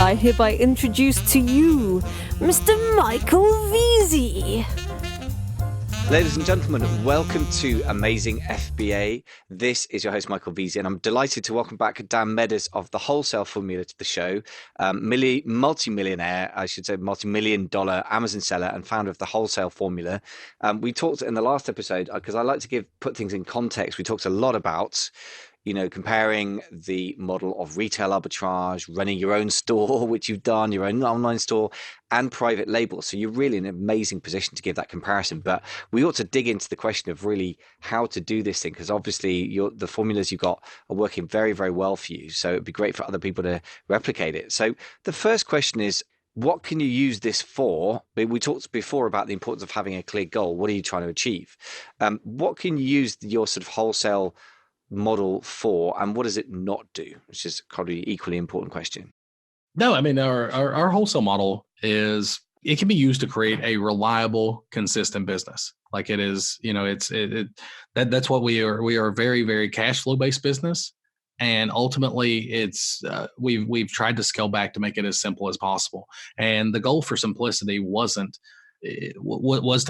I hereby introduce to you Mr. Michael Veazey. Ladies and gentlemen, welcome to Amazing FBA. This is your host, Michael Veazey, and I'm delighted to welcome back Dan Meadors of the Wholesale formula to the show. Multi-millionaire, I should say, multi-million-dollar Amazon seller and founder of the Wholesale formula. We talked in the last episode, because I like to put things in context. We talked a lot about comparing the model of retail arbitrage, running your own store, which you've done, your own online store, and private label. So you're really in an amazing position to give that comparison. But we ought to dig into the question of really how to do this thing, because obviously the formulas you've got are working very, very well for you. So it'd be great for other people to replicate it. So the first question is, what can you use this for? We talked before about the importance of having a clear goal. What are you trying to achieve? What can you use your sort of wholesale model for, and what does it not do? Which is probably an equally important question. No, I mean, our wholesale model it can be used to create a reliable, consistent business. Like it is, that's what we are. We are a very, very cash flow based business. And ultimately we've tried to scale back to make it as simple as possible. And the goal for simplicity was to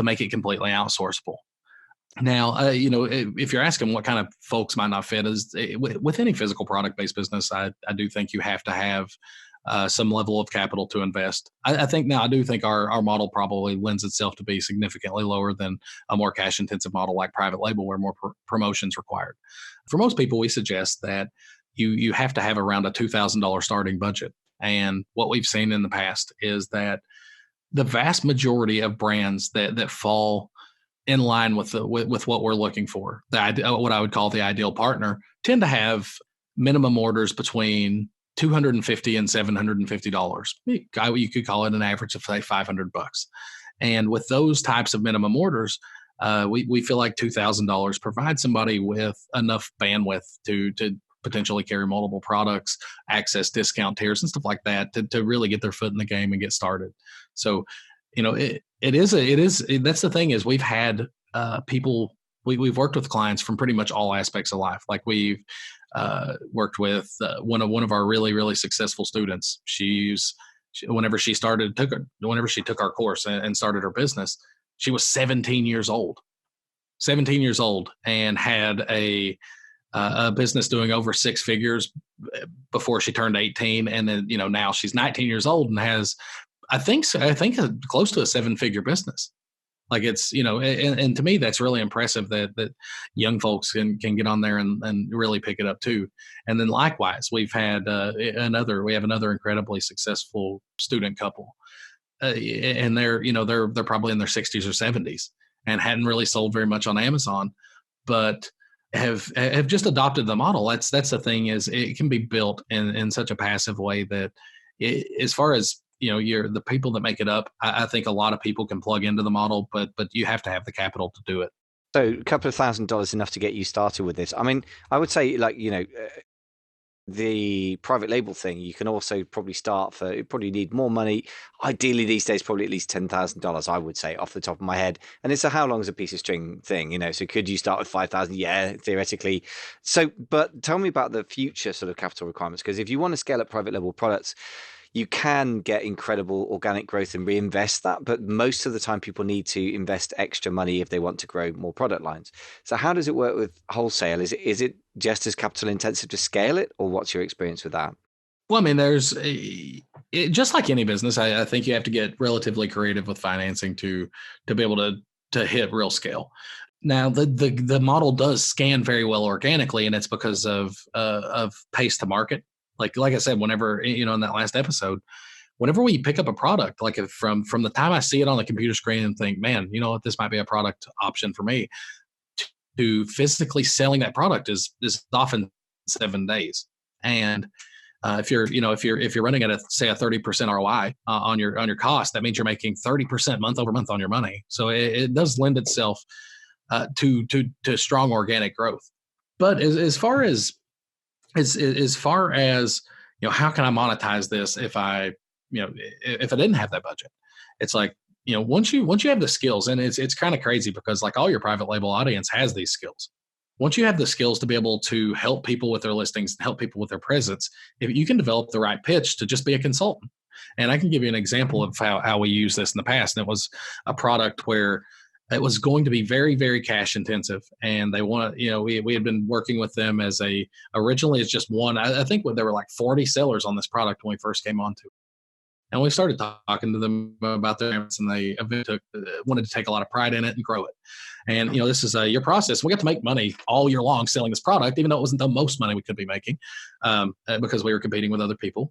make it completely outsourceable. Now, if you're asking what kind of folks might not fit, with any physical product-based business, I do think you have to have some level of capital to invest. I do think our model probably lends itself to be significantly lower than a more cash-intensive model like private label, where more promotions required. For most people, we suggest that you have to have around a $2,000 starting budget. And what we've seen in the past is that the vast majority of brands that fall in line with what we're looking for, what I would call the ideal partner, tend to have minimum orders between $250 and $750. You could call it an average of say $500. And with those types of minimum orders, we feel like $2,000 provides somebody with enough bandwidth to potentially carry multiple products, access discount tiers and stuff like that to really get their foot in the game and get started. So, that's the thing is we've had people, we've worked with clients from pretty much all aspects of life. Like we've worked with one of our really, really successful students. Whenever she took our course and started her business, she was 17 years old and had a business doing over six figures before she turned 18. And then, now she's 19 years old and has, I think close to a seven-figure business. Like it's, and to me, that's really impressive that young folks can get on there and really pick it up too. And then likewise, we have another incredibly successful student couple, and they're probably in their 60s or 70s and hadn't really sold very much on Amazon, but have just adopted the model. That's the thing, is it can be built in such a passive way that as far as the people that make it up, I think a lot of people can plug into the model, but you have to have the capital to do it. So a couple of $1,000 enough to get you started with this. I mean, I would say the private label thing, you can also probably you probably need more money. Ideally these days, probably at least $10,000, I would say, off the top of my head. And it's a how long is a piece of string thing, so could you start with 5,000? Yeah, theoretically. So, but tell me about the future sort of capital requirements, because if you want to scale up private label products, you can get incredible organic growth and reinvest that, but most of the time people need to invest extra money if they want to grow more product lines. So how does it work with wholesale? Is it just as capital intensive to scale it, or what's your experience with that? Well, I mean, just like any business, I think you have to get relatively creative with financing to be able to hit real scale. Now, the model does scan very well organically, and it's because of pace to market. Like I said, whenever, in that last episode, whenever we pick up a product, like from the time I see it on the computer screen and think, man, this might be a product option for me, to physically selling that product is often 7 days. And if you're running at a 30% ROI on your cost, that means you're making 30% month over month on your money. So it does lend itself to strong organic growth. But as far as how can I monetize this if I didn't have that budget? It's like, once you have the skills, and it's kind of crazy because like all your private label audience has these skills. once you have the skills to be able to help people with their listings, help people with their presence, if you can develop the right pitch to just be a consultant. And I can give you an example of how we used this in the past. And it was a product where it was going to be very, very cash intensive. And they want, we had been working with them originally as just one. I think there were like 40 sellers on this product when we first came onto it. And we started talking to them about their efforts, and they wanted to take a lot of pride in it and grow it. And, this is your process. We got to make money all year long selling this product, even though it wasn't the most money we could be making because we were competing with other people.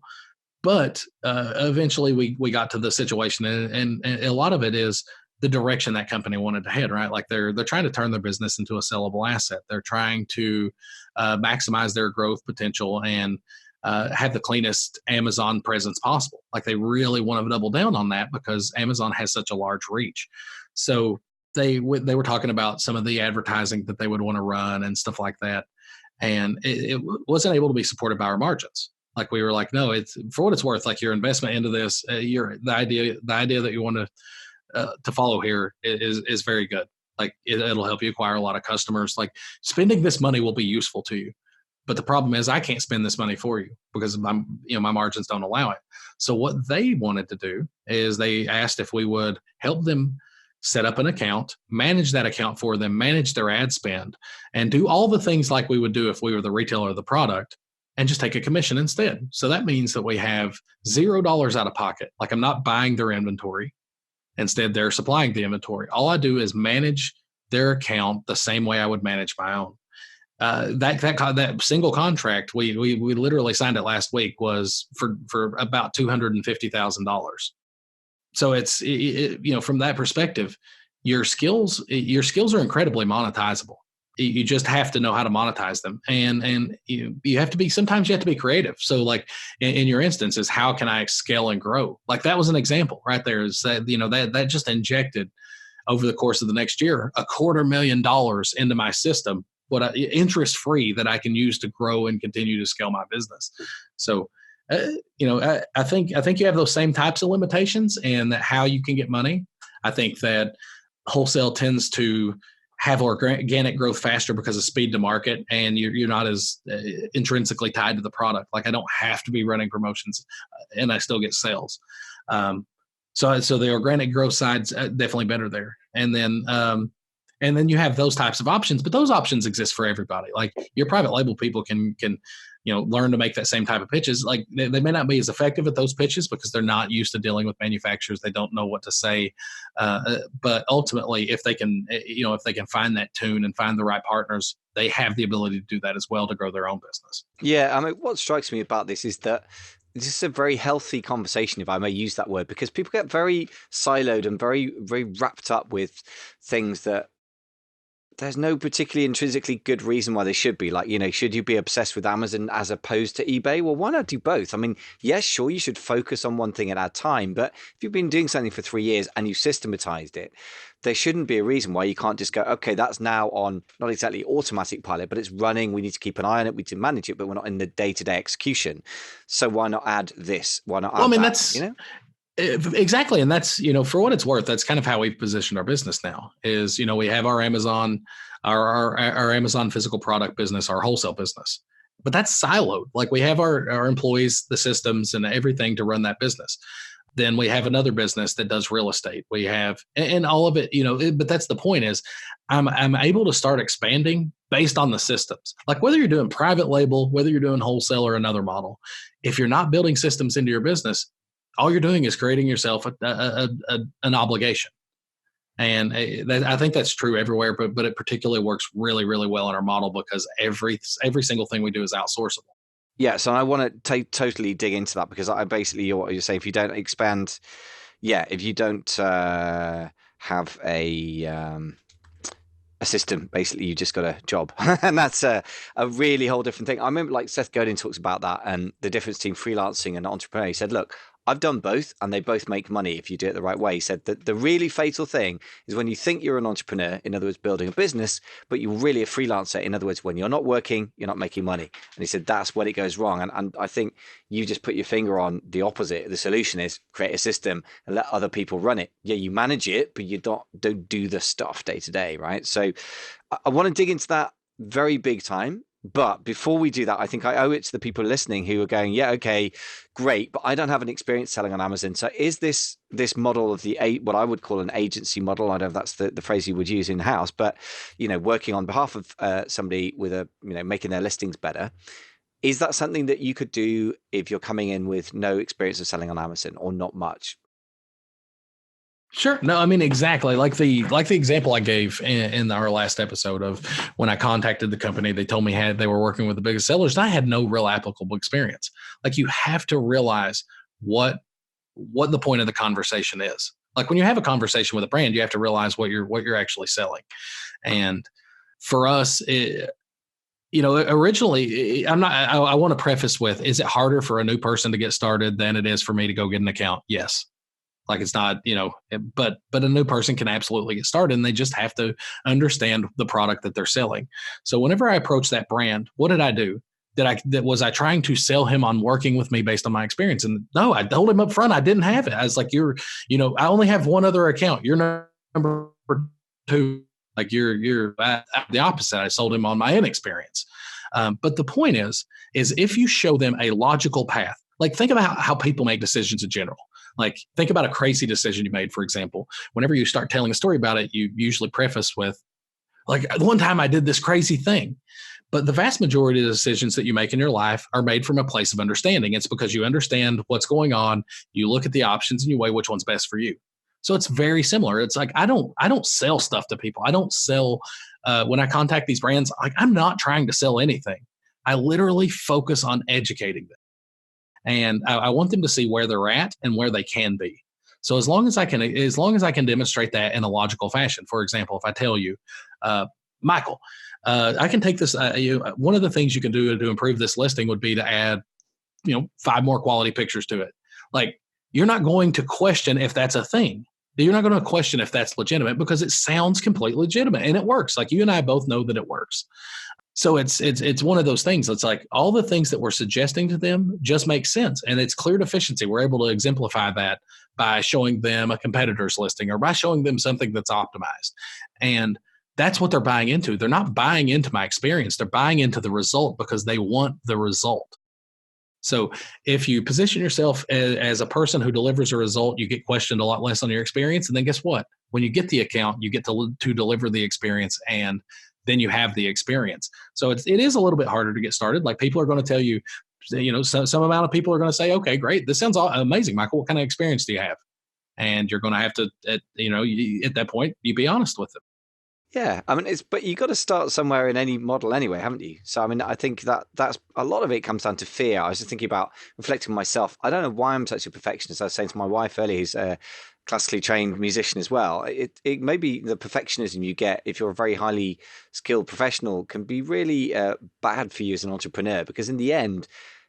But eventually we got to the situation, and a lot of it is the direction that company wanted to head, right? Like they're trying to turn their business into a sellable asset. They're trying to maximize their growth potential and have the cleanest Amazon presence possible. Like they really want to double down on that because Amazon has such a large reach. So they were talking about some of the advertising that they would want to run and stuff like that. And it wasn't able to be supported by our margins. Like we were like, no, it's for what it's worth. Like your investment into this, the idea that you want to follow here is very good. Like it'll help you acquire a lot of customers. Like spending this money will be useful to you. But the problem is I can't spend this money for you because my margins don't allow it. So what they wanted to do is they asked if we would help them set up an account, manage that account for them, manage their ad spend, and do all the things like we would do if we were the retailer of the product, and just take a commission instead. So that means that we have $0 out of pocket. Like I'm not buying their inventory. Instead, they're supplying the inventory. All I do is manage their account the same way I would manage my own. That single contract, we literally signed it last week, was for about $250,000. So it's from that perspective, your skills are incredibly monetizable. You just have to know how to monetize them, and you have to be. Sometimes you have to be creative. So, like in your instance, is how can I scale and grow? Like that was an example right there. Is that that just injected over the course of the next year $250,000 into my system, interest free that I can use to grow and continue to scale my business. So, I think you have those same types of limitations, and that how you can get money. I think that wholesale tends to have organic growth faster because of speed to market, and you're not as intrinsically tied to the product. Like I don't have to be running promotions, and I still get sales. So the organic growth side's definitely better there. And then you have those types of options, but those options exist for everybody. Like your private label people can learn to make that same type of pitches. Like they may not be as effective at those pitches because they're not used to dealing with manufacturers. They don't know what to say. But ultimately, if they can find that tune and find the right partners, they have the ability to do that as well to grow their own business. Yeah. I mean, what strikes me about this is that this is a very healthy conversation, if I may use that word, because people get very siloed and very, very wrapped up with things that there's no particularly intrinsically good reason why they should be. Like, should you be obsessed with Amazon as opposed to eBay? Well, why not do both? I mean, yes, sure, you should focus on one thing at a time. But if you've been doing something for 3 years and you systematized it, there shouldn't be a reason why you can't just go, okay, that's now on not exactly automatic pilot, but it's running. We need to keep an eye on it. We need to manage it, but we're not in the day-to-day execution. So why not add this? Why not add that? That's exactly. And that's, for what it's worth, that's kind of how we've positioned our business now is, we have our Amazon, our Amazon physical product business, our wholesale business, but that's siloed. Like we have our employees, the systems and everything to run that business. Then we have another business that does real estate. We have, and all of it, but that's the point is I'm able to start expanding based on the systems. Like whether you're doing private label, whether you're doing wholesale or another model, if you're not building systems into your business, all you're doing is creating yourself an obligation. And I think that's true everywhere, but it particularly works really, really well in our model because every single thing we do is outsourceable. Yeah, so I want to totally dig into that because I basically, what you're saying, if you don't expand, if you don't have a system, basically you just got a job. And that's a really whole different thing. I remember like Seth Godin talks about that and the difference between freelancing and entrepreneur. He said, look, I've done both and they both make money if you do it the right way. He said that the really fatal thing is when you think you're an entrepreneur, in other words, building a business, but you're really a freelancer. In other words, when you're not working, you're not making money. And he said, that's when it goes wrong. And I think you just put your finger on the opposite. The solution is create a system and let other people run it. Yeah, you manage it, but you don't do the stuff day to day, right? So I want to dig into that very big time. But before we do that, I think I owe it to the people listening who are going, yeah, okay, great, but I don't have an experience selling on Amazon. So is this model of what I would call an agency model? I don't know if that's the phrase you would use in house, but working on behalf of somebody with making their listings better. Is that something that you could do if you're coming in with no experience of selling on Amazon or not much? Sure. No, I mean, exactly like the example I gave in our last episode of when I contacted the company, they told me they were working with the biggest sellers. And I had no real applicable experience. Like, you have to realize what the point of the conversation is. Like, when you have a conversation with a brand, you have to realize what you're actually selling. And for us, originally, I want to preface with, is it harder for a new person to get started than it is for me to go get an account? Yes. Like, it's not, but a new person can absolutely get started, and they just have to understand the product that they're selling. So whenever I approach that brand, what did I do? Was I trying to sell him on working with me based on my experience? And no, I told him up front I didn't have it. I was like, I only have one other account. You're number two. Like, you're the opposite. I sold him on my inexperience. But the point is if you show them a logical path, like, think about how people make decisions in general. Like, think about a crazy decision you made, for example. Whenever you start telling a story about it, you usually preface with, like, one time I did this crazy thing. But the vast majority of the decisions that you make in your life are made from a place of understanding. It's because you understand what's going on. You look at the options and you weigh which one's best for you. So it's very similar. It's like, I don't sell stuff to people. I don't sell, when I contact these brands, like, I'm not trying to sell anything. I literally focus on educating them. And I want them to see where they're at and where they can be. So as long as I can demonstrate that in a logical fashion. For example, if I tell you, Michael, I can take this. One of the things you can do to improve this listing would be to add, 5 more quality pictures to it. Like, you're not going to question if that's a thing. You're not going to question if that's legitimate, because it sounds completely legitimate and it works. Like, you and I both know that it works. So it's one of those things. It's like, all the things that we're suggesting to them just make sense, and it's clear deficiency. We're able to exemplify that by showing them a competitor's listing or by showing them something that's optimized. And that's what they're buying into. They're not buying into my experience. They're buying into the result because they want the result. So if you position yourself as a person who delivers a result, you get questioned a lot less on your experience. And then guess what? When you get the account, you get to deliver the experience, and then you have the experience. So it is a little bit harder to get started. Like, people are going to tell you, some amount of people are going to say, okay, great, this sounds amazing, Michael. What kind of experience do you have? And you're going to have to, at that point, you be honest with them. Yeah, I mean, but you got to start somewhere in any model anyway, haven't you? So I mean, I think that's a lot of it comes down to fear. I was just thinking about reflecting on myself. I don't know why I'm such a perfectionist. I was saying to my wife earlier, who's a classically trained musician as well. It maybe the perfectionism you get if you're a very highly skilled professional can be really bad for you as an entrepreneur, because in the end,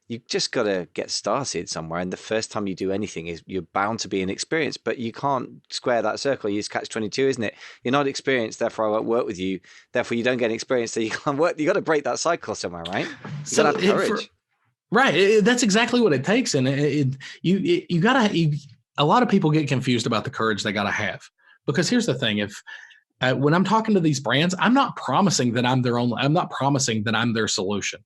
you just got to get started somewhere. And the first time you do anything, you're bound to be inexperienced, but you can't square that circle. You use catch-22, isn't it? You're not experienced, therefore I won't work with you. Therefore you don't get experience, so you can't work. You got to break that cycle somewhere, right? You got to have courage. Right. That's exactly what it takes. And you got to, a lot of people get confused about the courage they got to have, because here's the thing. If when I'm talking to these brands, I'm not promising that I'm not promising that I'm their solution.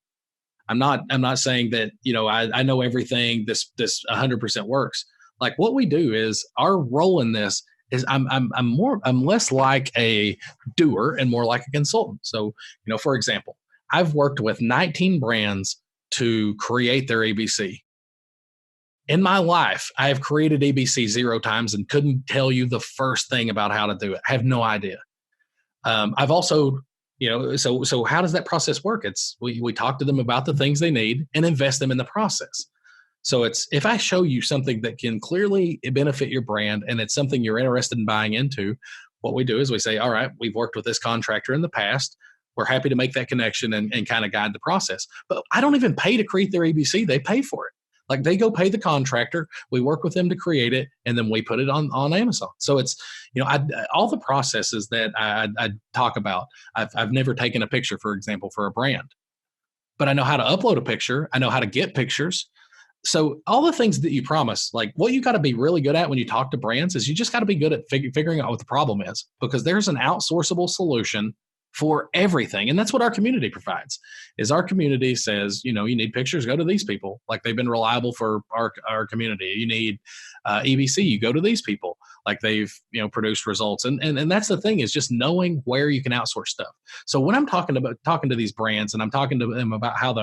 I'm not saying that, I know everything, this 100% works. Like, what we do is, our role in this is I'm less like a doer and more like a consultant. So, for example, I've worked with 19 brands to create their ABC. In my life, I have created ABC 0 times and couldn't tell you the first thing about how to do it. I have no idea. I've also, so how does that process work? It's we talk to them about the things they need and invest them in the process. So if I show you something that can clearly benefit your brand and it's something you're interested in buying into, what we do is we say, all right, we've worked with this contractor in the past. We're happy to make that connection and kind of guide the process. But I don't even pay to create their ABC. They pay for it. Like, they go pay the contractor, we work with them to create it, and then we put it on Amazon. So it's, all the processes that I talk about, I've never taken a picture, for example, for a brand, but I know how to upload a picture. I know how to get pictures. So all the things that you promise, like, what you got to be really good at when you talk to brands is you just got to be good at figuring out what the problem is, because there's an outsourceable solution for everything. And that's what our community provides. Is our community says, you need pictures, go to these people. Like, they've been reliable for our community. You need EBC, you go to these people. Like, they've produced results. And that's the thing, is just knowing where you can outsource stuff. So when I'm talking to these brands and I'm talking to them about how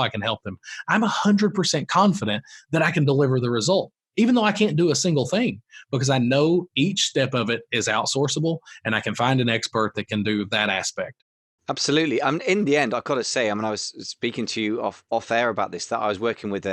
I can help them, I'm 100% confident that I can deliver the result, even though I can't do a single thing, because I know each step of it is outsourceable and I can find an expert that can do that aspect. Absolutely. In the end, I've got to say, I was speaking to you off air about this, that I was working with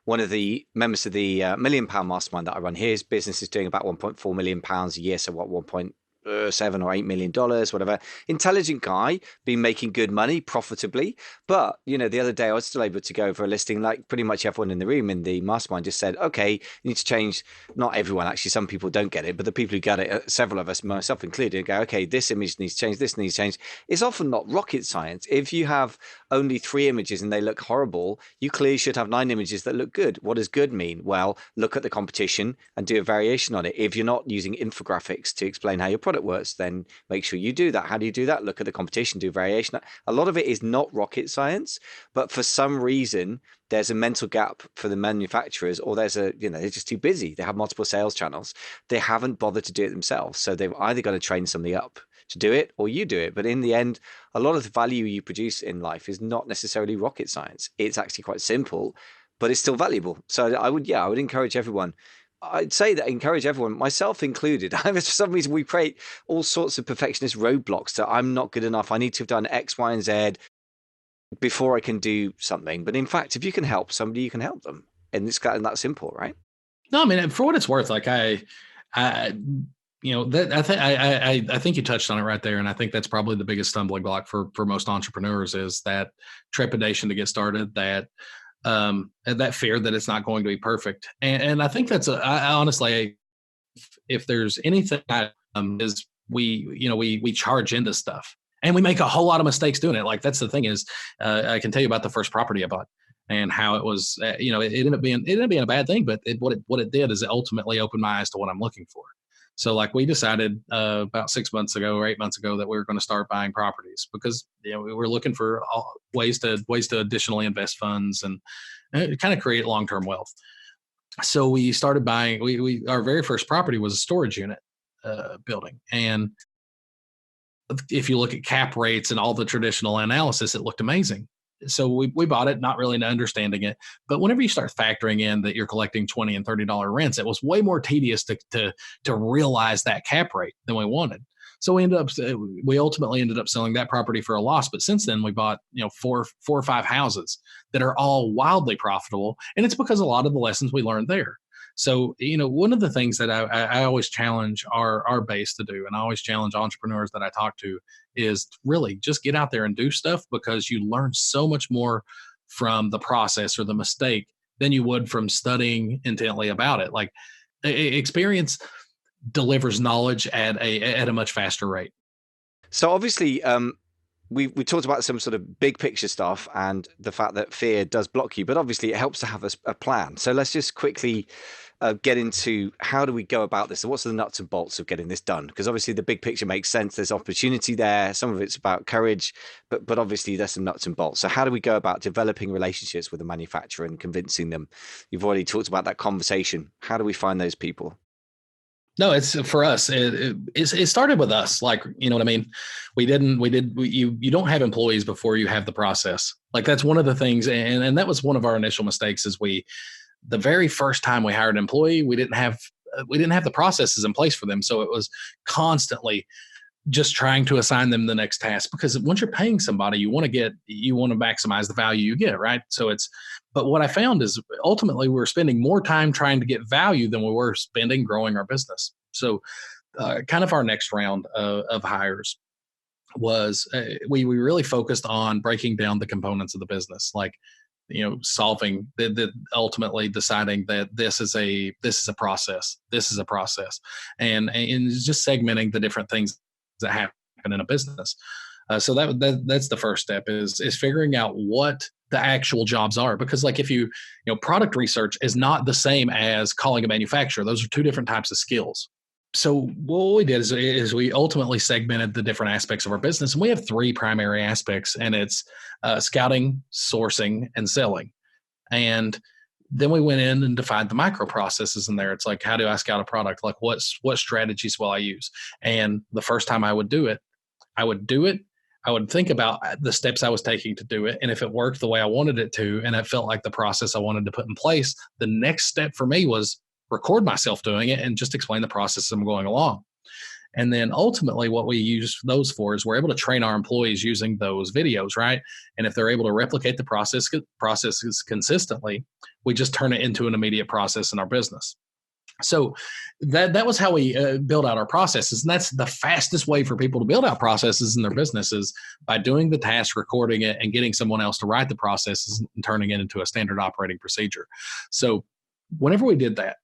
one of the members of the £1 Million Mastermind that I run. His business is doing about £1.4 million a year. So what, 1.7 or $8 million, whatever. Intelligent guy, been making good money profitably. But, the other day I was still able to go over a listing, like pretty much everyone in the room in the mastermind just said, okay, you need to change. Not everyone, actually, some people don't get it, but the people who get it, several of us, myself included, go, okay, this image needs to change, this needs to change. It's often not rocket science. If you have only 3 images and they look horrible, you clearly should have 9 images that look good. What does good mean? Well, look at the competition and do a variation on it. If you're not using infographics to explain how your product works, then make sure you do that. How do you do that? Look at the competition, do variation. A lot of it is not rocket science, but for some reason there's a mental gap for the manufacturers, or they're just too busy. They have multiple sales channels. They haven't bothered to do it themselves. So they've either got to train somebody up to do it, or you do it. But in the end, a lot of the value you produce in life is not necessarily rocket science. It's actually quite simple, but it's still valuable. So I would encourage everyone. I'd say that encourage everyone, myself included. For some reason, we create all sorts of perfectionist roadblocks that I'm not good enough. I need to have done X, Y, and Z before I can do something. But in fact, if you can help somebody, you can help them. And it's gotten that simple, right? No, I mean, for what it's worth, like I think you touched on it right there. And I think that's probably the biggest stumbling block for most entrepreneurs, is that trepidation to get started, that fear that it's not going to be perfect. And I think that's honestly, if there's anything is we charge into stuff and we make a whole lot of mistakes doing it. Like, that's the thing, is I can tell you about the first property I bought and how it was, it ended up being a bad thing, but what it did is it ultimately opened my eyes to what I'm looking for. So like, we decided about 6 months ago or 8 months ago that we were going to start buying properties, because we were looking for ways to additionally invest funds and kind of create long-term wealth. So we started buying. Our very first property was a storage unit building, and if you look at cap rates and all the traditional analysis, it looked amazing. So we bought it, not really understanding it. But whenever you start factoring in that you're collecting $20 and $30 rents, it was way more tedious to realize that cap rate than we wanted. So we ultimately ended up selling that property for a loss. But since then, we bought 4 or 5 houses that are all wildly profitable, and it's because a lot of the lessons we learned there. So, one of the things that I always challenge our base to do, and I always challenge entrepreneurs that I talk to, is really just get out there and do stuff, because you learn so much more from the process or the mistake than you would from studying intently about it. Like, experience delivers knowledge at a much faster rate. So obviously, we talked about some sort of big picture stuff and the fact that fear does block you, but obviously it helps to have a plan. So let's just quickly get into, how do we go about this? So what's the nuts and bolts of getting this done? Because obviously the big picture makes sense. There's opportunity there. Some of it's about courage, but obviously there's some nuts and bolts. So how do we go about developing relationships with the manufacturer and convincing them? You've already talked about that conversation. How do we find those people? No, it's for us. It started with us. Like, you know what I mean? You don't have employees before you have the process. Like, that's one of the things. And that was one of our initial mistakes, is the very first time we hired an employee, we didn't have the processes in place for them. So it was constantly just trying to assign them the next task, because once you're paying somebody, you want to maximize the value you get. Right. But what I found is ultimately we were spending more time trying to get value than we were spending growing our business. So kind of our next round of hires was we really focused on breaking down the components of the business, like, solving ultimately deciding that this is a process, and just segmenting the different things that happen in a business. So that's the first step, is figuring out what the actual jobs are, because like, if product research is not the same as calling a manufacturer. Those are 2 different types of skills. So what we did is we ultimately segmented the different aspects of our business, and we have three primary aspects, and it's scouting, sourcing, and selling. And then we went in and defined the micro processes in there. It's like, how do I scout a product? Like, what strategies will I use? And the first time I would do it, I would think about the steps I was taking to do it. And if it worked the way I wanted it to, and it felt like the process I wanted to put in place, the next step for me was record myself doing it and just explain the process I'm going along. And then ultimately what we use those for is we're able to train our employees using those videos, right? And if they're able to replicate the processes consistently, we just turn it into an immediate process in our business. So that was how we build out our processes. And that's the fastest way for people to build out processes in their businesses, by doing the task, recording it, and getting someone else to write the processes and turning it into a standard operating procedure. So whenever we did that,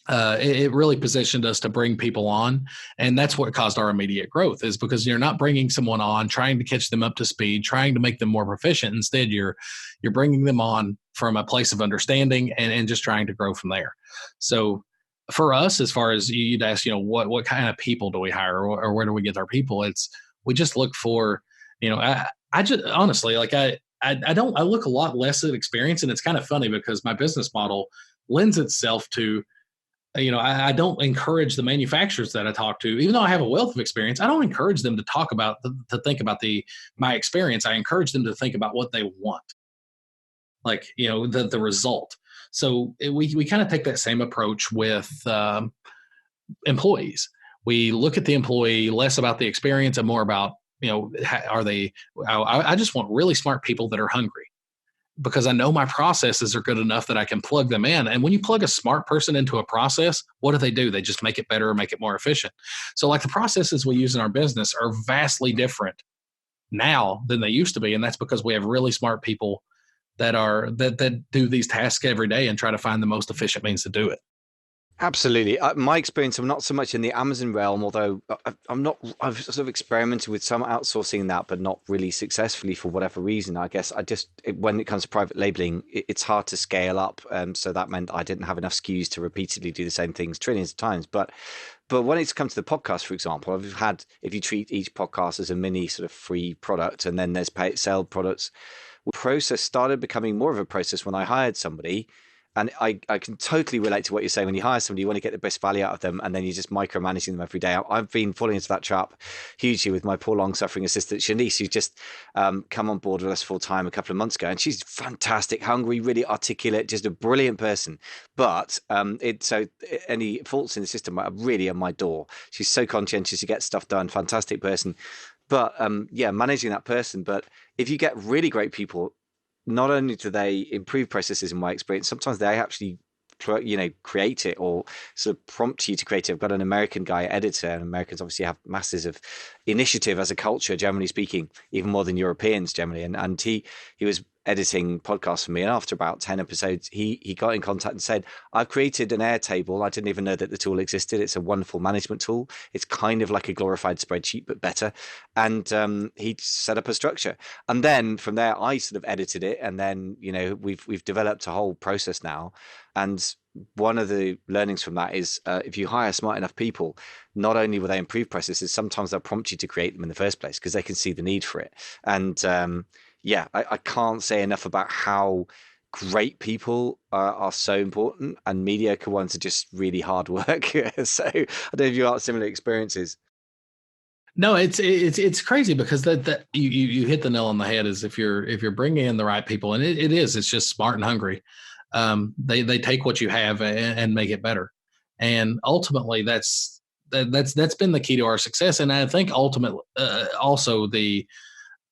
it really positioned us to bring people on. And that's what caused our immediate growth, is because you're not bringing someone on, trying to catch them up to speed, trying to make them more proficient. Instead, you're bringing them on from a place of understanding and just trying to grow from there. So for us, as far as you'd ask, what kind of people do we hire, or where do we get our people? We just look for, I just honestly, like I look a lot less at experience. And it's kind of funny because my business model lends itself to, I don't encourage the manufacturers that I talk to, even though I have a wealth of experience, I don't encourage them to talk about, to think about my experience. I encourage them to think about what they want, like, the result. So we kind of take that same approach with employees. We look at the employee less about the experience and more about, I just want really smart people that are hungry, because I know my processes are good enough that I can plug them in. And when you plug a smart person into a process, what do? They just make it better or make it more efficient. So like the processes we use in our business are vastly different now than they used to be. And that's because we have really smart people that do these tasks every day and try to find the most efficient means to do it. Absolutely. My experience, I'm not so much in the Amazon realm, although I've sort of experimented with some outsourcing that, but not really successfully for whatever reason. I guess when it comes to private labeling, it's hard to scale up. So that meant I didn't have enough SKUs to repeatedly do the same things trillions of times. But when it's come to the podcast, for example, if you treat each podcast as a mini sort of free product, and then there's sell products, the process started becoming more of a process when I hired somebody. And I can totally relate to what you're saying. When you hire somebody, you want to get the best value out of them, and then you're just micromanaging them every day. I've been falling into that trap hugely with my poor long-suffering assistant, Shanice, who's just come on board with us full-time a couple of months ago. And she's fantastic, hungry, really articulate, just a brilliant person. But any faults in the system are really on my door. She's so conscientious, she gets stuff done, fantastic person. But managing that person. But if you get really great people, not only do they improve processes, in my experience, sometimes they actually create it or sort of prompt you to create it. I've got an American guy editor, and Americans obviously have masses of initiative as a culture, generally speaking, even more than Europeans generally. And he was editing podcasts for me, and after about 10 episodes, he got in contact and said, I've created an Airtable. I didn't even know that the tool existed. It's a wonderful management tool. It's kind of like a glorified spreadsheet, but better. And he set up a structure, and then from there I sort of edited it, and then we've developed a whole process now. And one of the learnings from that is if you hire smart enough people, not only will they improve processes, sometimes they'll prompt you to create them in the first place because they can see the need for it. And I can't say enough about how great people are so important, and mediocre ones are just really hard work. So I don't know if you have similar experiences. No, it's crazy because that you hit the nail on the head. Is if you're bringing in the right people, and it's just smart and hungry. They take what you have and make it better, and ultimately that's been the key to our success. And I think ultimately also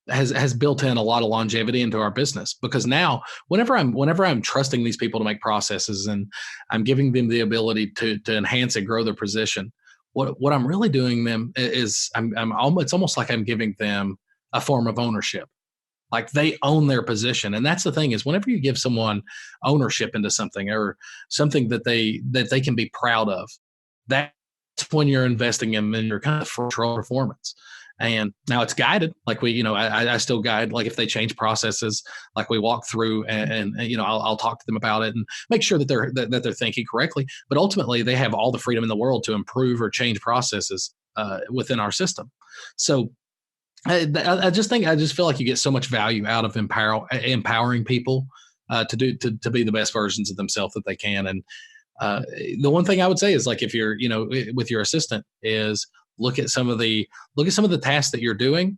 has built in a lot of longevity into our business, because now whenever I'm trusting these people to make processes and I'm giving them the ability to enhance and grow their position, what I'm really doing them is it's almost like I'm giving them a form of ownership. Like they own their position. And that's the thing, is whenever you give someone ownership into something, or something that they can be proud of, that's when you're investing in your kind of control performance. And now it's guided. Like I still guide, like if they change processes, like we walk through and I'll talk to them about it and make sure that they're thinking correctly. But ultimately they have all the freedom in the world to improve or change processes within our system. So I just feel like you get so much value out of empowering people to be the best versions of themselves that they can. And the one thing I would say is, like, if you're, with your assistant, is look at some of the tasks that you're doing,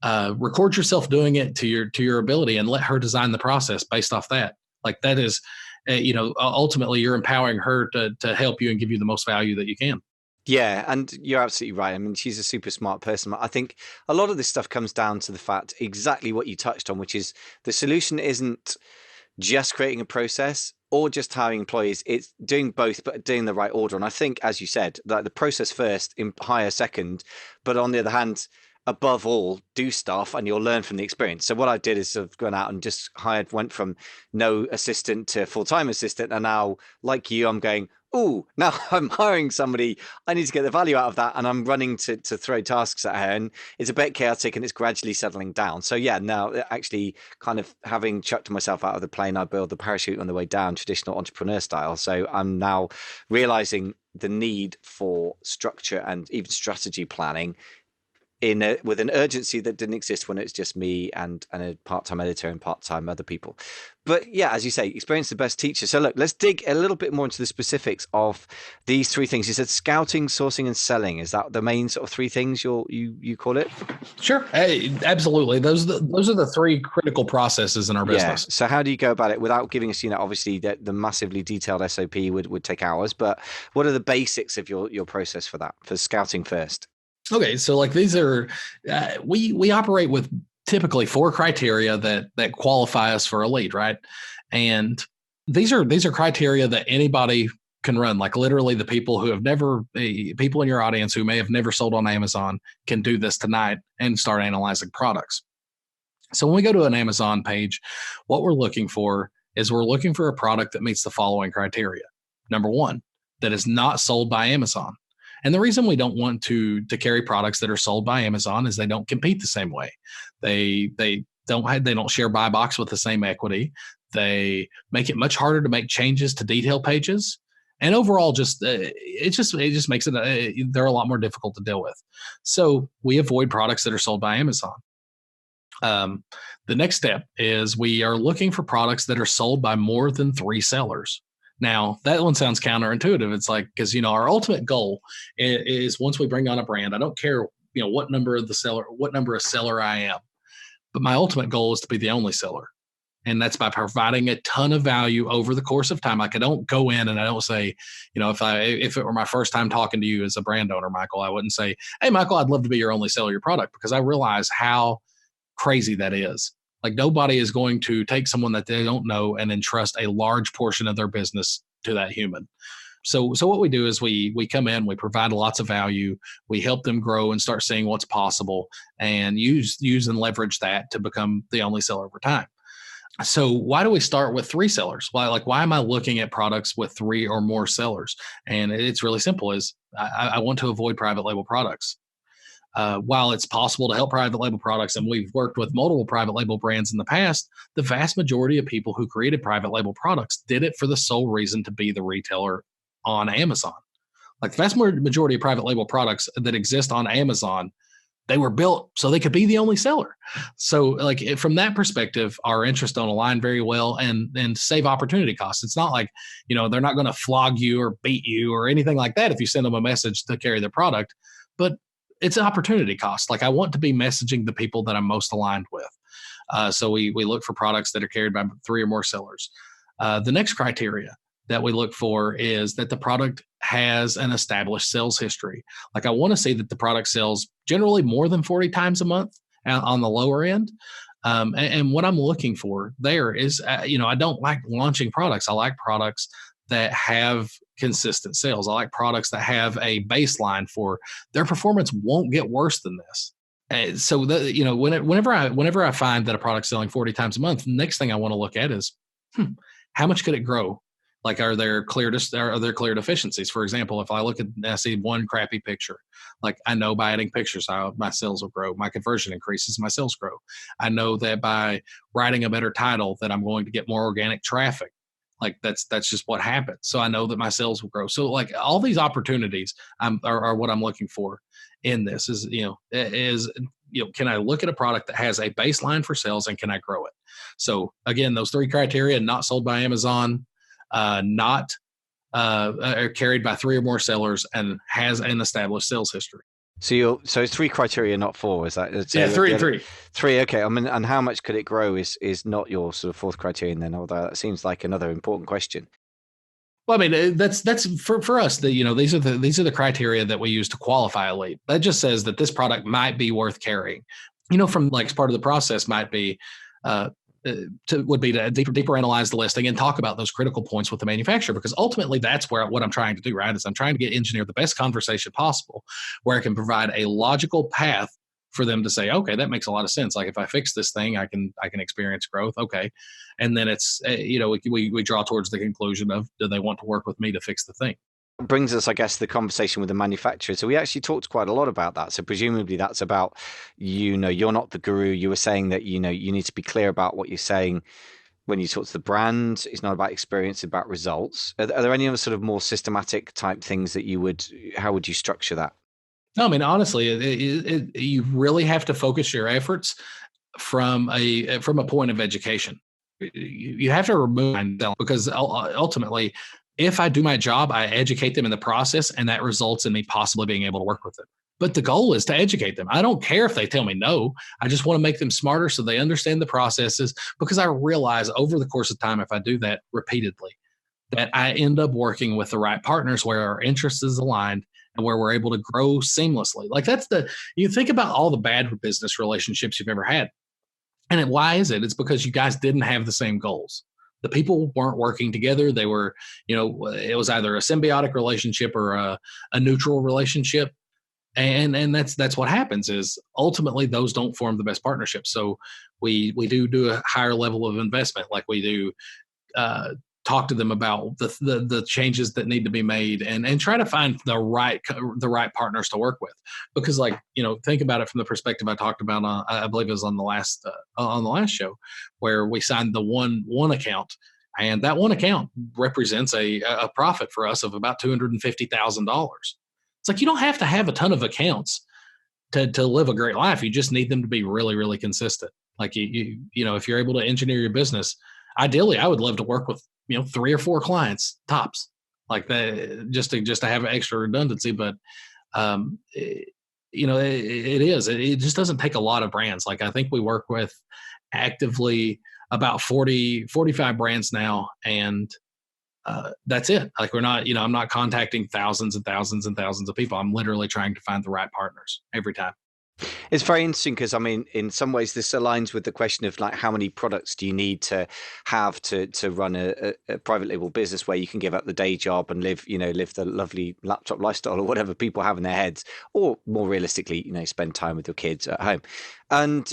record yourself doing it to your ability, and let her design the process based off that. Like, that is, ultimately you're empowering her to help you and give you the most value that you can. Yeah, and you're absolutely right. I mean, she's a super smart person. I think a lot of this stuff comes down to the fact, exactly what you touched on, which is the solution isn't just creating a process or just hiring employees. It's doing both, but doing the right order. And I think, as you said, like the process first, hire second, but on the other hand, above all, do stuff and you'll learn from the experience. So what I did is sort of gone out and just went from no assistant to full-time assistant. And now, like you, I'm going, oh, now I'm hiring somebody. I need to get the value out of that. And I'm running to throw tasks at her. And it's a bit chaotic and it's gradually settling down. So yeah, now actually kind of having chucked myself out of the plane, I built the parachute on the way down, traditional entrepreneur style. So I'm now realizing the need for structure and even strategy planning with an urgency that didn't exist when it was just me and a part-time editor and part-time other people. But yeah, as you say, experience the best teacher. So look, let's dig a little bit more into the specifics of these three things. You said scouting, sourcing, and selling. Is that the main sort of three things you call it? Sure, absolutely. Those are the three critical processes in our business. Yeah. So how do you go about it without giving us, obviously the massively detailed SOP would take hours, but what are the basics of your process for that, for scouting first? Okay, so like these are, we operate with typically 4 criteria that qualify us for a lead, right? And these are criteria that anybody can run. Like, literally, the people people in your audience who may have never sold on Amazon can do this tonight and start analyzing products. So when we go to an Amazon page, what we're looking for is a product that meets the following criteria. Number 1, that is not sold by Amazon. And the reason we don't want to carry products that are sold by Amazon is they don't compete the same way. They don't share buy box with the same equity. They make it much harder to make changes to detail pages. And overall, it just makes it they're a lot more difficult to deal with. So we avoid products that are sold by Amazon. The next step is we are looking for products that are sold by more than 3 sellers. Now, that one sounds counterintuitive. It's like, because, our ultimate goal is once we bring on a brand, I don't care, what number of seller I am, but my ultimate goal is to be the only seller. And that's by providing a ton of value over the course of time. Like, I don't go in and I don't say, if it were my first time talking to you as a brand owner, Michael, I wouldn't say, hey, Michael, I'd love to be your only seller of your product, because I realize how crazy that is. Like, nobody is going to take someone that they don't know and entrust a large portion of their business to that human. So what we do is we come in, we provide lots of value, we help them grow and start seeing what's possible, and use and leverage that to become the only seller over time. So why do we start with 3 sellers? Why am I looking at products with 3 or more sellers? And it's really simple. Is I want to avoid private label products. While it's possible to help private label products, and we've worked with multiple private label brands in the past, the vast majority of people who created private label products did it for the sole reason to be the retailer on Amazon. Like, the vast majority of private label products that exist on Amazon, they were built so they could be the only seller. So, like, from that perspective, our interests don't align very well, and save opportunity costs. It's not like, they're not going to flog you or beat you or anything like that if you send them a message to carry their product, but it's an opportunity cost. Like, I want to be messaging the people that I'm most aligned with. So we look for products that are carried by 3 or more sellers. The next criteria that we look for is that the product has an established sales history. Like, I want to see that the product sells generally more than 40 times a month on the lower end. And what I'm looking for there is, I don't like launching products. I like products that have consistent sales. I like products that have a baseline for their performance won't get worse than this. And so whenever I find that a product's selling 40 times a month, the next thing I want to look at is, how much could it grow? Like, are there clear deficiencies? For example, if I look at, I see one crappy picture, like I know by adding pictures, how my sales will grow, my conversion increases, my sales grow. I know that by writing a better title that I'm going to get more organic traffic. Like that's just what happens. So I know that my sales will grow. So like all these opportunities are what I'm looking for in this is, can I look at a product that has a baseline for sales and can I grow it? So again, those three criteria: not sold by Amazon, not carried by 3 or more sellers, and has an established sales history. So it's 3 criteria, not 4. Is that? So three. 3. Okay. I mean, and how much could it grow is not your sort of 4th criterion then, although that seems like another important question. Well, I mean, that's for us. These are the criteria that we use to qualify a lead. That just says that this product might be worth carrying. From like part of the process might be to deeper analyze the listing and talk about those critical points with the manufacturer, because ultimately that's what I'm trying to do, right? Is I'm trying to engineer the best conversation possible where I can provide a logical path for them to say, okay, that makes a lot of sense. Like if I fix this thing, I can experience growth. Okay. And then it's, we draw towards the conclusion of, do they want to work with me to fix the thing? Brings us, I guess, to the conversation with the manufacturer. So we actually talked quite a lot about that. So presumably that's about, you're not the guru. You were saying that, you need to be clear about what you're saying when you talk to the brand. It's not about experience, it's about results. Are there any other sort of more systematic type things that how would you structure that? No, I mean, honestly, you really have to focus your efforts from a point of education. You have to remove, because ultimately, if I do my job, I educate them in the process, and that results in me possibly being able to work with them. But the goal is to educate them. I don't care if they tell me no. I just want to make them smarter so they understand the processes, because I realize over the course of time, if I do that repeatedly, that I end up working with the right partners where our interest is aligned and where we're able to grow seamlessly. Like you think about all the bad business relationships you've ever had. And why is it? It's because you guys didn't have the same goals. The people weren't working together. They were, it was either a symbiotic relationship or a neutral relationship. And that's what happens is ultimately those don't form the best partnerships. So we do a higher level of investment. Like we do talk to them about the changes that need to be made and try to find the right partners to work with. Because think about it from the perspective I talked about on, I believe it was on the last show, where we signed the one account, and that one account represents a profit for us of about $250,000. It's like, you don't have to have a ton of accounts to live a great life. You just need them to be really, really consistent. Like if you're able to engineer your business, ideally I would love to work with 3 or 4 clients tops, like that, just to have extra redundancy. But it just doesn't take a lot of brands. Like I think we work with actively about 45 brands now, and that's it. Like we're not, I'm not contacting thousands and thousands and thousands of people. I'm literally trying to find the right partners every time. It's very interesting because, I mean, in some ways this aligns with the question of like, how many products do you need to have to run a private label business where you can give up the day job and live the lovely laptop lifestyle or whatever people have in their heads, or more realistically, spend time with your kids at home. And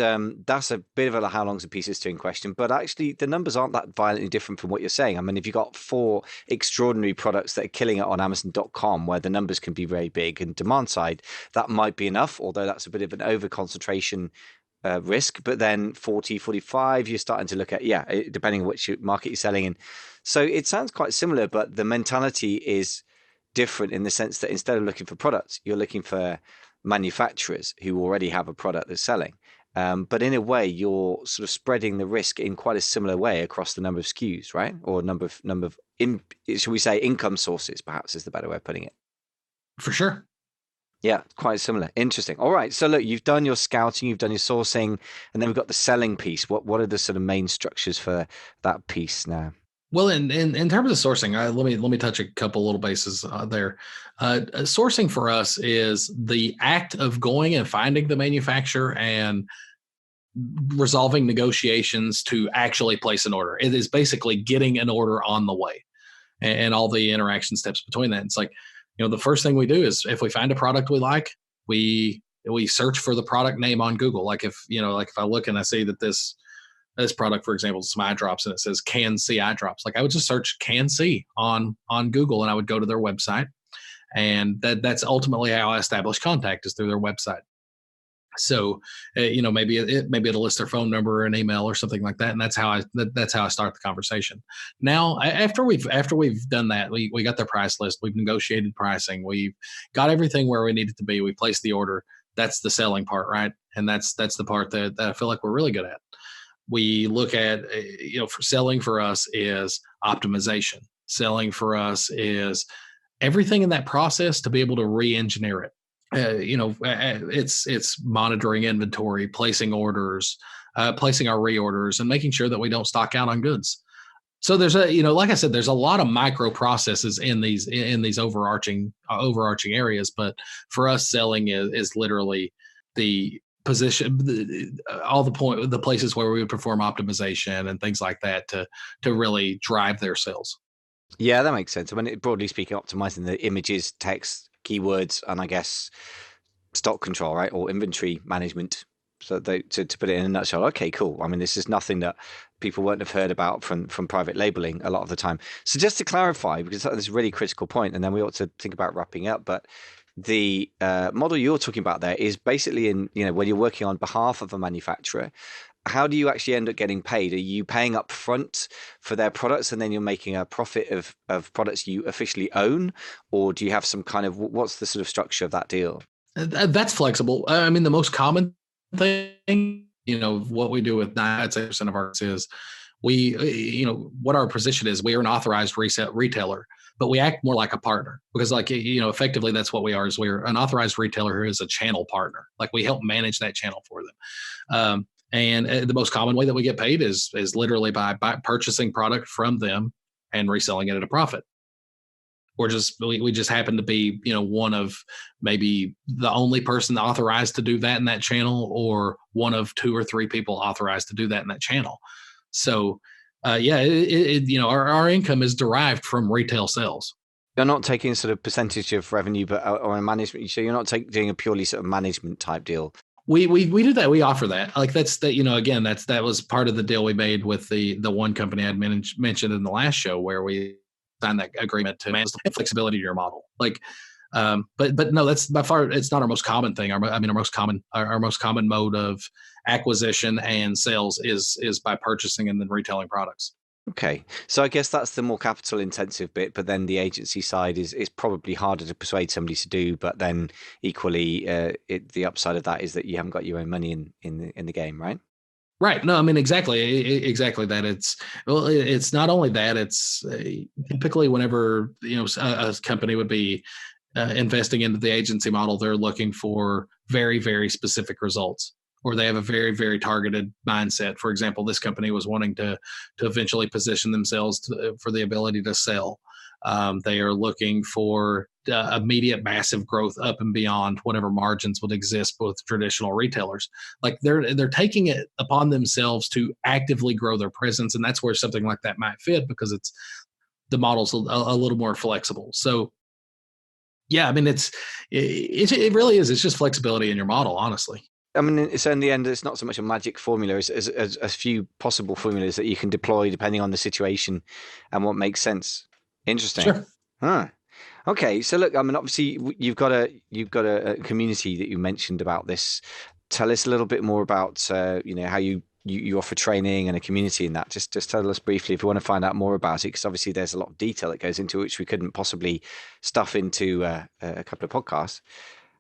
that's a bit of a how long's a piece of string question, but actually the numbers aren't that violently different from what you're saying. I mean, if you've got 4 extraordinary products that are killing it on Amazon.com, where the numbers can be very big and demand side, that might be enough, although that's a bit of an over concentration risk. But then 40, 45, you're starting to look at, depending on which market you're selling in. So it sounds quite similar, but the mentality is different in the sense that instead of looking for products, you're looking for manufacturers who already have a product they're selling. But in a way, you're sort of spreading the risk in quite a similar way across the number of SKUs, right? Or number of should we say income sources, perhaps is the better way of putting it. For sure. Yeah, quite similar. Interesting. All right. So look, you've done your scouting, you've done your sourcing, and then we've got the selling piece. What are the sort of main structures for that piece now? Well, in terms of sourcing, let me touch a couple little bases there. Sourcing for us is the act of going and finding the manufacturer and resolving negotiations to actually place an order. It is basically getting an order on the way, and all the interaction steps between that. It's like, the first thing we do is if we find a product we like, we search for the product name on Google. Like if I look and I see that this this product, for example, some eye drops, and it says Can See eye drops. Like I would just search Can See on Google, and I would go to their website, and that's ultimately how I establish contact, is through their website. So, maybe it'll list their phone number or an email or something like that, and that's how I start the conversation. Now, after we've done that, we got their price list, we've negotiated pricing, we've got everything where we need it to be, we placed the order. That's the selling part, right? And that's the part that I feel like we're really good at. We look at, for selling for us is optimization. Selling for us is everything in that process to be able to re-engineer it. It's monitoring inventory, placing orders, placing our reorders, and making sure that we don't stock out on goods. So there's like I said, there's a lot of micro processes in these overarching areas. But for us, selling is literally the position, the places where we would perform optimization and things like that to really drive their sales. Yeah, that makes sense. I mean, broadly speaking, optimizing the images, text, keywords, and I guess stock control, right, or inventory management. So to put it in a nutshell, okay, cool. I mean, this is nothing that people wouldn't have heard about from private labeling a lot of the time. So just to clarify, because that's a really critical point, and then we ought to think about wrapping up. But the model you're talking about there is basically when you're working on behalf of a manufacturer. How do you actually end up getting paid? Are you paying up front for their products and then you're making a profit of products you officially own? Or do you have some kind of, what's the sort of structure of that deal? That's flexible. I mean, the most common thing, what we do with 96% of our is what our position is. We are an authorized retailer, but we act more like a partner because effectively that's what we are, is we're an authorized retailer who is a channel partner. Like we help manage that channel for them. And the most common way that we get paid is literally by purchasing product from them and reselling it at a profit. Or we just happen to be, one of maybe the only person authorized to do that in that channel, or one of 2 or 3 people authorized to do that in that channel. So, our income is derived from retail sales. You're not taking sort of percentage of revenue, but or a management. So you're not doing a purely sort of management type deal. We do that. We offer that. Like that's that. Again, that was part of the deal we made with the one company I'd mentioned in the last show, where we signed that agreement to manage the flexibility of your model. Like, but no, that's by far it's not our most common thing. Our most common mode of acquisition and sales is by purchasing and then retailing products. Okay, so I guess that's the more capital intensive bit, but then the agency side is probably harder to persuade somebody to do. But then equally, the upside of that is that you haven't got your own money in the game, right? Right. No, I mean exactly that. It's not only that. It's typically whenever a company would be investing into the agency model, they're looking for very, very specific results, or they have a very, very targeted mindset. For example, this company was wanting to eventually position themselves for the ability to sell. They are looking for immediate massive growth up and beyond whatever margins would exist with traditional retailers. Like they're taking it upon themselves to actively grow their presence, and that's where something like that might fit, because the model's a little more flexible. So, yeah, I mean it really is. It's just flexibility in your model, honestly. I mean, so in the end, it's not so much a magic formula as a few possible formulas that you can deploy depending on the situation and what makes sense. Interesting. Sure. Huh. Okay. So look, I mean, obviously you've got a community that you mentioned about this. Tell us a little bit more about how you offer training and a community in that. Just tell us briefly if you want to find out more about it, because obviously there's a lot of detail that goes into it, which we couldn't possibly stuff into a couple of podcasts.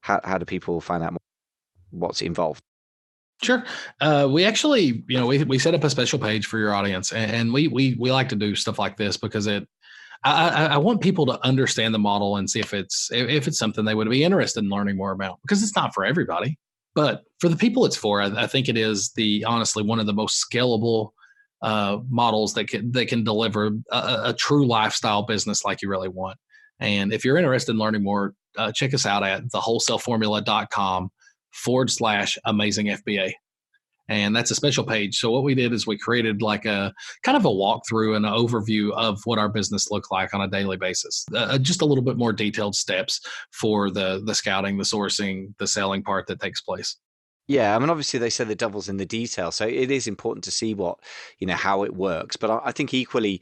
How do people find out more? What's involved? Sure. We actually, we set up a special page for your audience, and we like to do stuff like this because I want people to understand the model and see if it's something they would be interested in learning more about, because it's not for everybody, but for the people it's for, I think it is honestly one of the most scalable models that can deliver a true lifestyle business like you really want. And if you're interested in learning more, check us out at thewholesaleformula.com/amazing FBA. And that's a special page. So what we did is we created like a kind of a walkthrough and an overview of what our business looks like on a daily basis. Just a little bit more detailed steps for the scouting, the sourcing, the selling part that takes place. Yeah, I mean, obviously they say the devil's in the detail, so it is important to see what, how it works. But I think equally,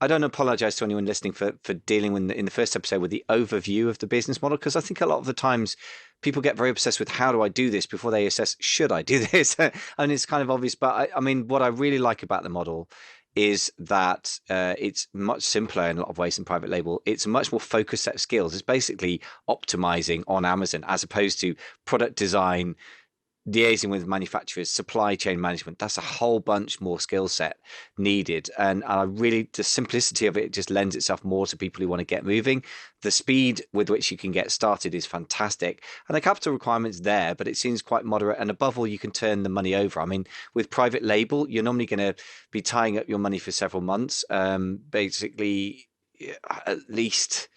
I don't apologize to anyone listening for dealing with in the first episode with the overview of the business model, because I think a lot of the times people get very obsessed with how do I do this before they assess should I do this, and it's kind of obvious. But I mean, what I really like about the model is that it's much simpler in a lot of ways than private label. It's a much more focused set of skills. It's basically optimizing on Amazon as opposed to product design, liaising with manufacturers, supply chain management. That's a whole bunch more skill set needed. And I really, the simplicity of it just lends itself more to people who want to get moving. The speed with which you can get started is fantastic. And the capital requirement's there, but it seems quite moderate. And above all, you can turn the money over. I mean, with private label, you're normally going to be tying up your money for several months. Basically, at least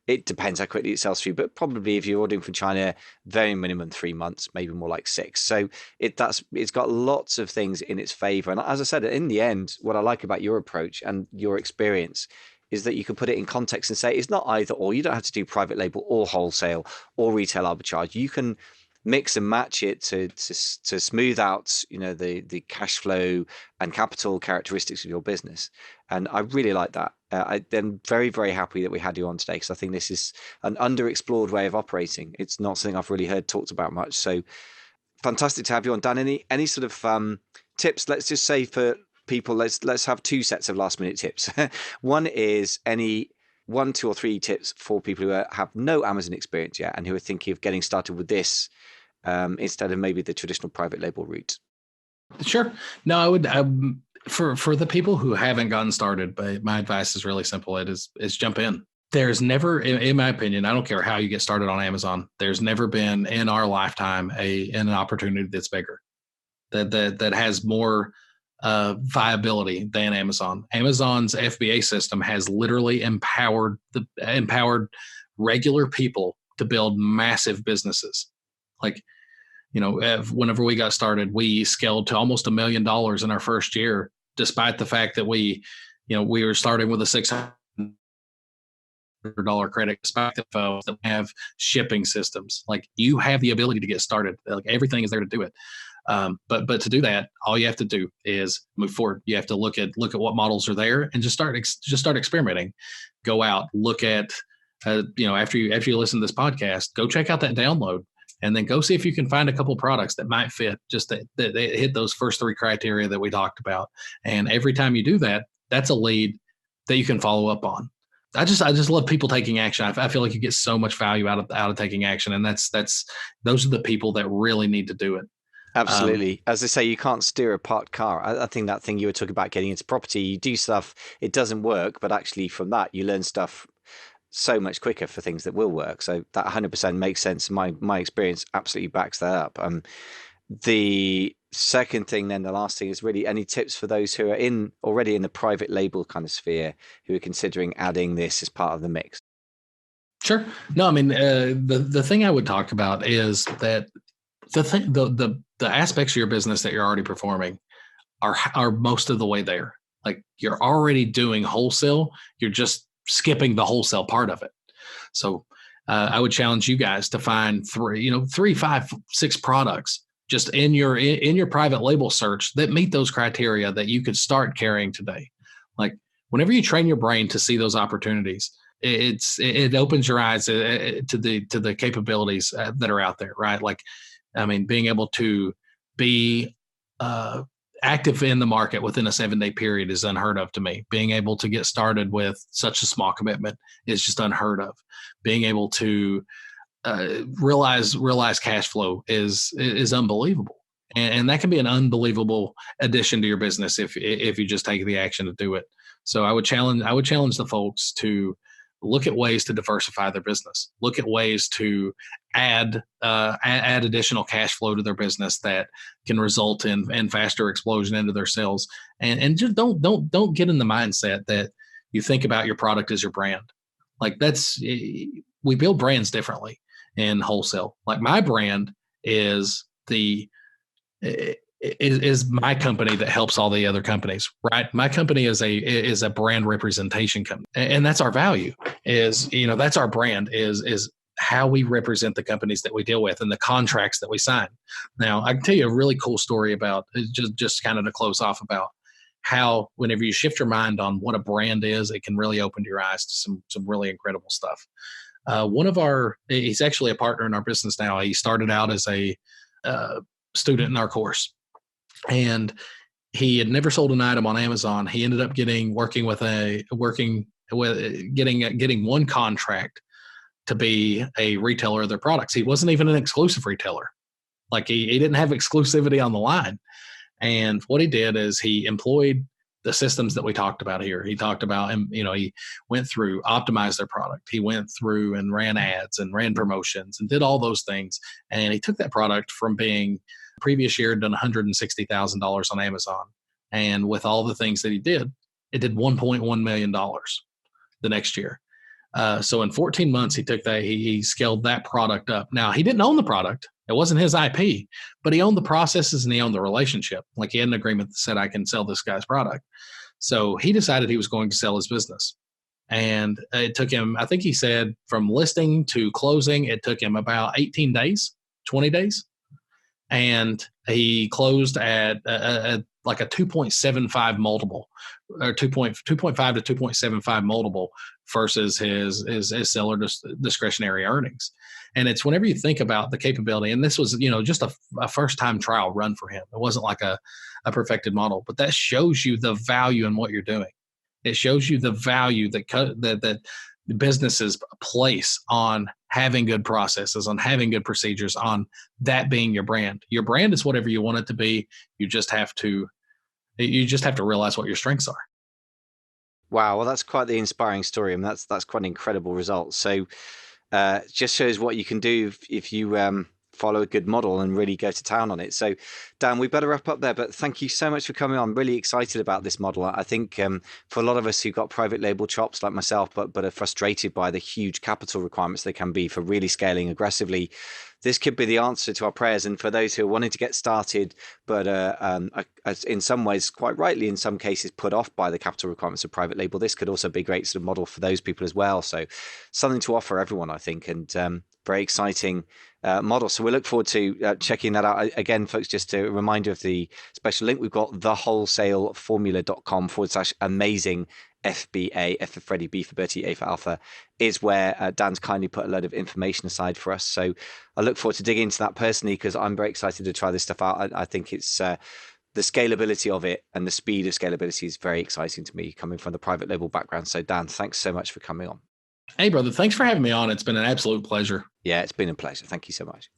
it depends how quickly it sells through, but probably if you're ordering from China, very minimum 3 months, maybe more like 6. So it's got lots of things in its favor. And as I said, in the end, what I like about your approach and your experience is that you can put it in context and say it's not either or. You don't have to do private label or wholesale or retail arbitrage. You can mix and match it to smooth out, the cash flow and capital characteristics of your business. And I really like that. I'm very, very happy that we had you on today, because I think this is an underexplored way of operating. It's not something I've really heard talked about much. So fantastic to have you on, Dan. Any sort of tips? Let's just say for people, let's have 2 sets of last minute tips. One is any 1, 2, or 3 tips for people who have no Amazon experience yet and who are thinking of getting started with this instead of maybe the traditional private label route. Sure. No, I would. For the people who haven't gotten started, but my advice is really simple. It is jump in. There's never, in my opinion, I don't care how you get started on Amazon, there's never been in our lifetime an opportunity that's bigger, that has more viability than Amazon. Amazon's FBA system has literally empowered regular people to build massive businesses. Like, whenever we got started, we scaled to almost $1 million in our first year, despite the fact that we were starting with a $600 credit, despite the fact that we have shipping systems. Like, you have the ability to get started. Like, everything is there to do it. But to do that, all you have to do is move forward. You have to look at what models are there and just start experimenting. Go out, look at, after you listen to this podcast, go check out that download. And then go see if you can find a couple products that might fit, just that hit those first 3 criteria that we talked about. And every time you do that, that's a lead that you can follow up on. I just love people taking action. I feel like you get so much value out of taking action, and those are the people that really need to do it. Absolutely. As I say, you can't steer a parked car. I think that thing you were talking about, getting into property, you do stuff, it doesn't work, but actually from that you learn stuff so much quicker for things that will work. So that 100% makes sense. My experience absolutely backs that up. The second thing, then the last thing, is really any tips for those who are already in the private label kind of sphere, who are considering adding this as part of the mix? Sure. No, I mean, the thing I would talk about is that the aspects of your business that you're already performing are most of the way there. Like, you're already doing wholesale. You're just skipping the wholesale part of it. So I would challenge you guys to find 3, 5, 6 products just in your private label search that meet those criteria that you could start carrying today. Like, whenever you train your brain to see those opportunities, it opens your eyes to the capabilities that are out there, right? Like, I mean, being able to be active in the market within a 7-day period is unheard of to me. Being able to get started with such a small commitment is just unheard of. Being able to realize cash flow is unbelievable, and that can be an unbelievable addition to your business if you just take the action to do it. So I would challenge the folks to look at ways to diversify their business. Look at ways to add additional cash flow to their business that can result in faster explosion into their sales. And just don't get in the mindset that you think about your product as your brand. Like, we build brands differently in wholesale. Like, my brand is my company that helps all the other companies, right? My company is a brand representation company, and that's our value. That's our brand is how we represent the companies that we deal with and the contracts that we sign. Now, I can tell you a really cool story about just kind of to close off about how whenever you shift your mind on what a brand is, it can really open your eyes to some really incredible stuff. He's actually a partner in our business now. He started out as a student in our course, and he had never sold an item on Amazon. He ended up getting one contract to be a retailer of their products. He wasn't even an exclusive retailer. Like he didn't have exclusivity on the line. And what he did is he employed the systems that we talked about here. He talked about, he went through, optimized their product. He went through and ran ads and ran promotions and did all those things. And he took that product from being previous year done $160,000 on Amazon. And with all the things that he did, it did $1.1 million the next year. So in 14 months, he took that, he scaled that product up. Now, he didn't own the product. It wasn't his IP, but he owned the processes and he owned the relationship. Like he had an agreement that said, I can sell this guy's product. So he decided he was going to sell his business. And it took him, I think he said from listing to closing, it took him about 18 days, 20 days. And he closed at like a 2.75 multiple or 2.5 to 2.75 multiple versus his seller discretionary earnings. And it's whenever you think about the capability, and this was, just a first time trial run for him. It wasn't like a perfected model, but that shows you the value in what you're doing. It shows you the value that businesses place on having good processes, on having good procedures, on that being your brand. Your brand is whatever you want it to be. You just have to realize what your strengths are. Wow, well, that's quite the inspiring story, and that's quite an incredible result. So, just shows what you can do if you follow a good model and really go to town on it. So, Dan, we better wrap up there. But thank you so much for coming on. I'm really excited about this model. I think for a lot of us who've got private label chops like myself, but are frustrated by the huge capital requirements they can be for really scaling aggressively, this could be the answer to our prayers. And for those who are wanting to get started, but in some ways, quite rightly, in some cases, put off by the capital requirements of private label, this could also be a great sort of model for those people as well. So something to offer everyone, I think, and very exciting model. So we look forward to checking that out. Again, folks, just a reminder of the special link. We've got thewholesaleformula.com/amazing FBA, F for Freddy, B for Bertie, A for Alpha, is where Dan's kindly put a load of information aside for us. So I look forward to digging into that personally, because I'm very excited to try this stuff out. I think it's the scalability of it and the speed of scalability is very exciting to me, coming from the private label background. So Dan, thanks so much for coming on. Hey, brother, thanks for having me on. It's been an absolute pleasure. Yeah, it's been a pleasure. Thank you so much.